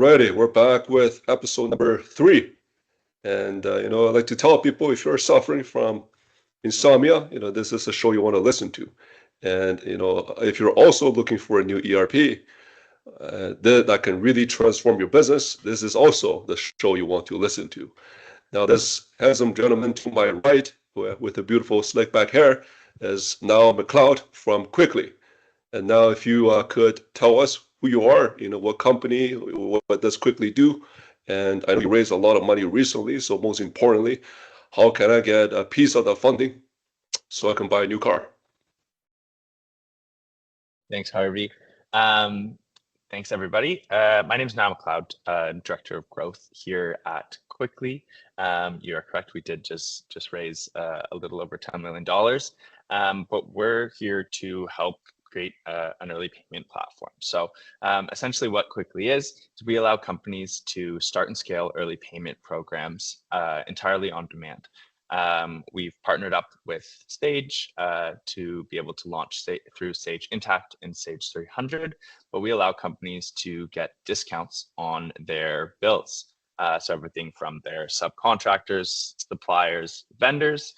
Alrighty, we're back with episode number 3. And, I'd like to tell people if you're suffering from insomnia, this is a show you want to listen to. And, if you're also looking for a new ERP that can really transform your business, this is also the show you want to listen to. Now, this handsome gentleman to my right with the beautiful slick back hair is Nyle McLeod from Quickly. And now, if you could tell us who you are, what company, what does Quickly do? And I know you raised a lot of money recently, so most importantly, how can I get a piece of the funding so I can buy a new car? Thanks, Harvey. Thanks, everybody. My name is Nyle McLeod, Director of Growth here at Quickly. You are correct. We did just raise a little over $10 million, but we're here to help create an early payment platform. So essentially what Quickly is we allow companies to start and scale early payment programs entirely on demand. We've partnered up with Sage to be able to launch through Sage Intacct and Sage 300, but we allow companies to get discounts on their bills. So everything from their subcontractors, suppliers, vendors,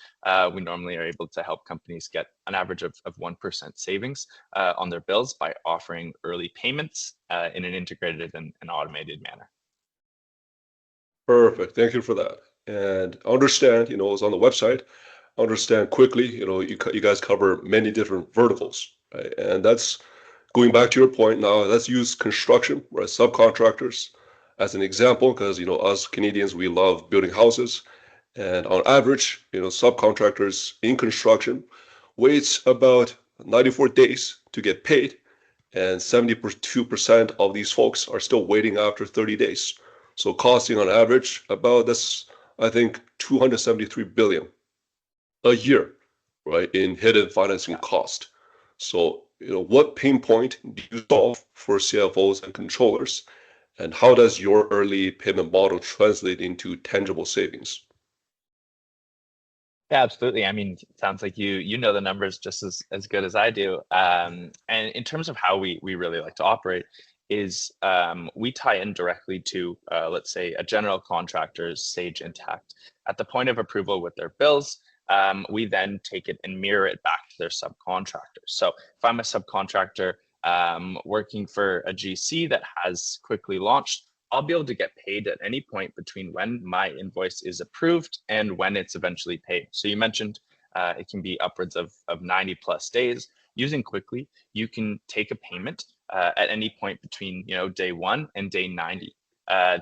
we normally are able to help companies get an average of 1% savings on their bills by offering early payments in an integrated and automated manner. Perfect. Thank you for that. And understand, it's on the website. Understand Quickly, you guys cover many different verticals, right? And that's going back to your point now. Let's use construction, right? Subcontractors as an example, because us Canadians, we love building houses, and on average, subcontractors in construction waits about 94 days to get paid, and 72% of these folks are still waiting after 30 days. So costing on average about this, I think, 273 billion a year, right, in hidden financing cost. So, what pain point do you solve for CFOs and controllers? And how does your early payment model translate into tangible savings? Yeah, absolutely. I mean, it sounds like you know the numbers just as good as I do. And in terms of how we really like to operate is we tie in directly to, let's say, a general contractor's Sage Intacct. At the point of approval with their bills, we then take it and mirror it back to their subcontractors. So if I'm a subcontractor working for a GC that has Quickly launched, I'll be able to get paid at any point between when my invoice is approved and when it's eventually paid. So you mentioned it can be upwards of 90 plus days. Using Quickly, you can take a payment at any point between day 1 and day 90.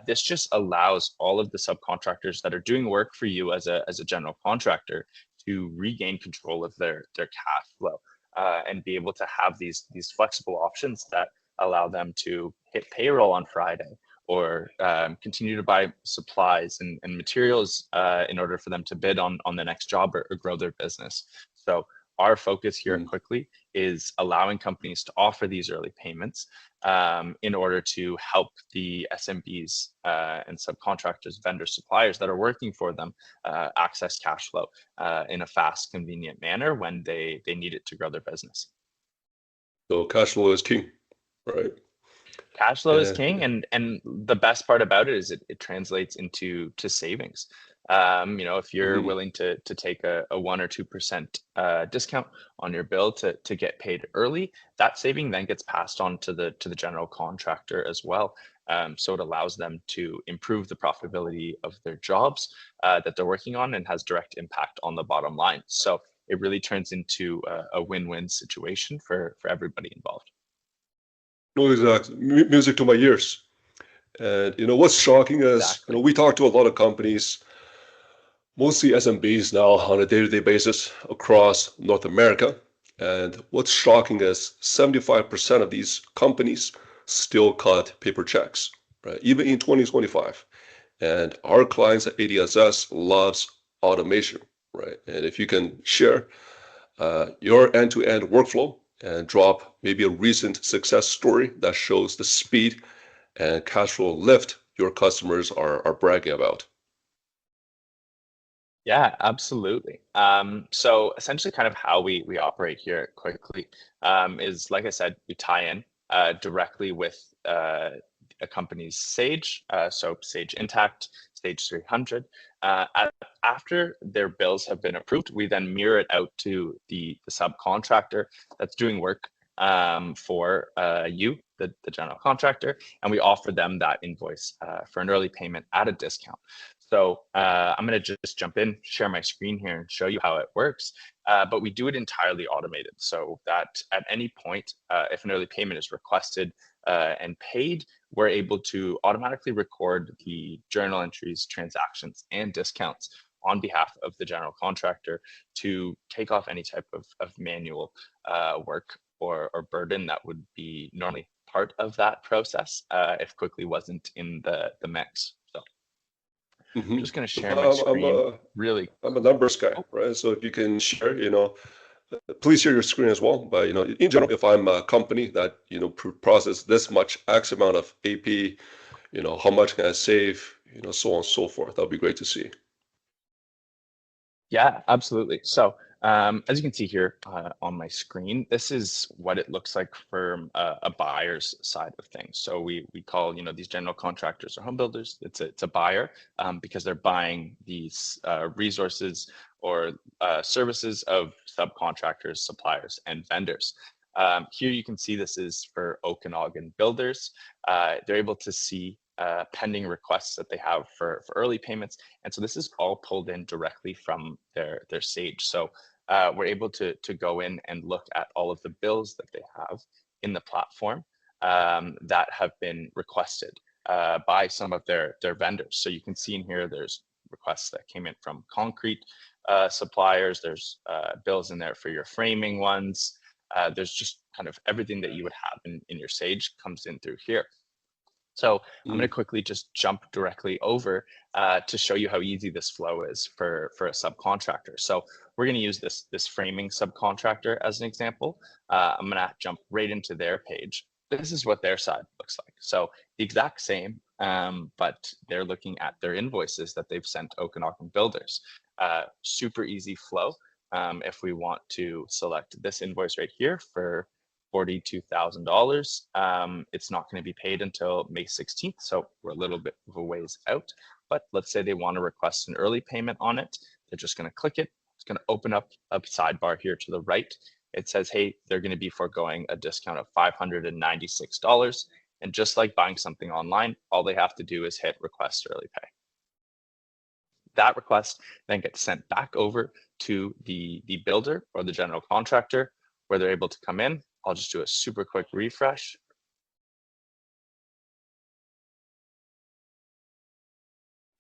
This just allows all of the subcontractors that are doing work for you as a general contractor to regain control of their cash flow and be able to have these flexible options that allow them to hit payroll on Friday or continue to buy supplies and materials in order for them to bid on the next job or grow their business. So our focus here at Quickly is allowing companies to offer these early payments in order to help the SMBs and subcontractors, vendors, suppliers that are working for them access cash flow in a fast, convenient manner when they need it to grow their business. So cash flow is king, right? Cash flow is king, and the best part about it is it translates into savings. If you're willing to take a 1 or 2% discount on your bill to get paid early, that saving then gets passed on to the general contractor as well. So it allows them to improve the profitability of their jobs that they're working on and has direct impact on the bottom line. So it really turns into a win-win situation for everybody involved. No, exactly. Music to my ears. And what's shocking is we talk to a lot of companies, mostly SMBs now on a day-to-day basis across North America. And what's shocking is 75% of these companies still cut paper checks, right? Even in 2025. And our clients at ADSS loves automation, right? And if you can share your end-to-end workflow and drop maybe a recent success story that shows the speed and cash flow lift your customers are bragging about. Yeah, absolutely. So essentially kind of how we operate here Quickly is, like I said, we tie in directly with a company's Sage, so Sage Intacct, Sage 300. After their bills have been approved, we then mirror it out to the subcontractor that's doing work for you, the general contractor, and we offer them that invoice for an early payment at a discount. So I'm going to just jump in, share my screen here, and show you how it works. But we do it entirely automated, so that at any point, if an early payment is requested and paid, we're able to automatically record the journal entries, transactions, and discounts on behalf of the general contractor to take off any type of manual work or burden that would be normally part of that process if Quickly wasn't in the mix. So I'm just going to share my screen really. I'm a numbers guy, right? So if you can share, please share your screen as well. But in general, if I'm a company that process this much X amount of AP, how much can I save, so on and so forth. That'd be great to see. Yeah, absolutely. So as you can see here on my screen, this is what it looks like from a buyer's side of things. So we call these general contractors or home builders. It's a buyer because they're buying these resources or services of subcontractors, suppliers, and vendors. Here you can see this is for Okanagan builders. They're able to see pending requests that they have for early payments. And so this is all pulled in directly from their Sage. So we're able to go in and look at all of the bills that they have in the platform that have been requested by some of their vendors. So you can see in here, there's requests that came in from concrete suppliers. There's bills in there for your framing ones. There's just kind of everything that you would have in your Sage comes in through here. So I'm going to quickly just jump directly over to show you how easy this flow is for a subcontractor. So we're going to use this framing subcontractor as an example. I'm going to jump right into their page. This is what their side looks like. So the exact same, but they're looking at their invoices that they've sent Okanagan builders. Super easy flow. If we want to select this invoice right here for $42,000. It's not going to be paid until May 16th, so we're a little bit of a ways out. But let's say they want to request an early payment on it. They're just going to click it. It's going to open up a sidebar here to the right. It says, hey, they're going to be foregoing a discount of $596. And just like buying something online, all they have to do is hit request early pay. That request then gets sent back over to the builder or the general contractor, where they're able to come in. I'll just do a super quick refresh.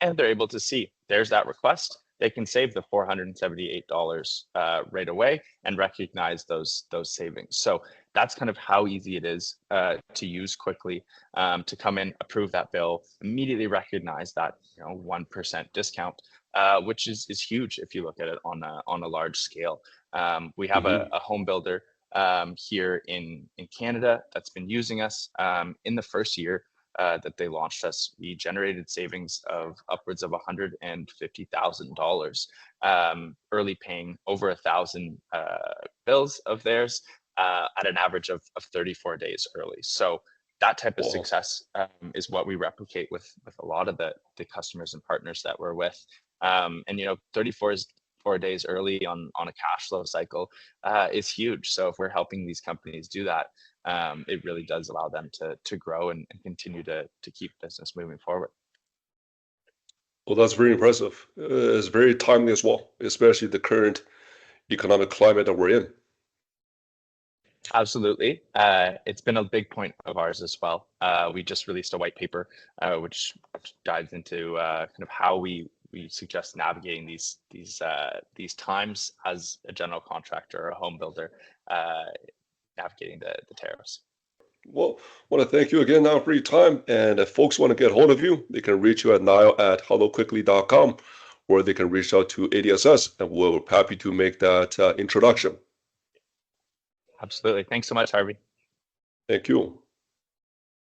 And they're able to see there's that request. They can save the $478 right away and recognize those savings. So that's kind of how easy it is to use Quickly to come in, approve that bill, immediately recognize that 1% discount, which is huge if you look at it on a large scale. We have a home builder here in Canada that's been using us. In the first year that they launched us, we generated savings of upwards of $150,000, early paying over 1,000 bills of theirs at an average of 34 days early. So that type of success is what we replicate with a lot of the customers and partners that we're with. And 34 days early on a cash flow cycle is huge. So if we're helping these companies do that, it really does allow them to grow and continue to keep business moving forward. Well, that's very impressive. It's very timely as well, especially the current economic climate that we're in. Absolutely. It's been a big point of ours as well. We just released a white paper, which dives into kind of how we suggest navigating these times as a general contractor or a home builder, navigating the tariffs. Well, I want to thank you again now for your time. And if folks want to get hold of you, they can reach you at nyle@helloquickly.com, or they can reach out to ADSS, and we're happy to make that introduction. Absolutely. Thanks so much, Harvey. Thank you.